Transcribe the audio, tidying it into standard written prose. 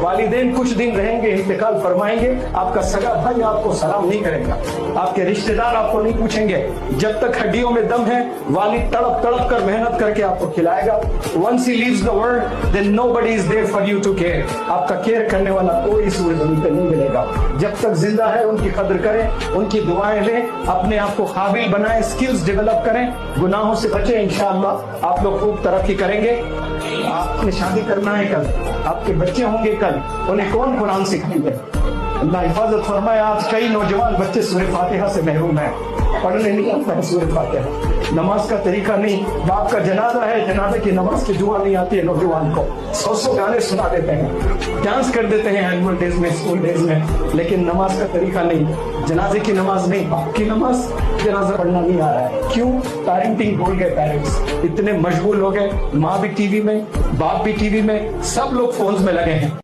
वालिदैन कुछ दिन रहेंगे, इंतकाल फरमाएंगे, आपका सगा भाई आपको सलाम नहीं करेगा, आपके रिश्तेदार आपको नहीं पूछेंगे। जब तक हड्डियों में दम है, वालिद तड़प तड़प कर मेहनत करके आपको खिलाएगा। Once he leaves the world, then nobody is there for you to care. आपका केयर करने वाला कोई इस ज़मीन पे नहीं मिलेगा। जब तक जिंदा है उनकी कदर करें, उनकी दुआएं लें, अपने आप को काबिल बनाएं, स्किल्स डेवलप करें, गुनाहों से बचें। इंशाअल्लाह आप लोग खूब तरक्की करेंगे। आपने शादी करना है कल, आपके बच्चे होंगे कल, उन्हें कौन कुरान सिखाएंगे? अल्लाह हिफाजत फरमाए। आज कई नौजवान बच्चे सूरह फातिहा से महरूम हैं, पढ़ने नहीं आता है सूरह फातिहा। नमाज का तरीका नहीं, बाप का जनाजा है, जनाजे की नमाज की दुआ नहीं आती है नौजवान को, 100 गाने सुना देते हैं, डांस कर देते हैं एनुअल डेज में, स्कूल डेज में, लेकिन नमाज का तरीका नहीं, जनाजे की नमाज नहीं, बाप की नमाज, जनाजा पढ़ना नहीं आ रहा है। क्यों? पेरेंटिंग भूल गए पेरेंट्स, इतने मशगूल हो गए, माँ भी टीवी में, बाप भी टीवी में, सब लोग फोन्स में लगे हैं।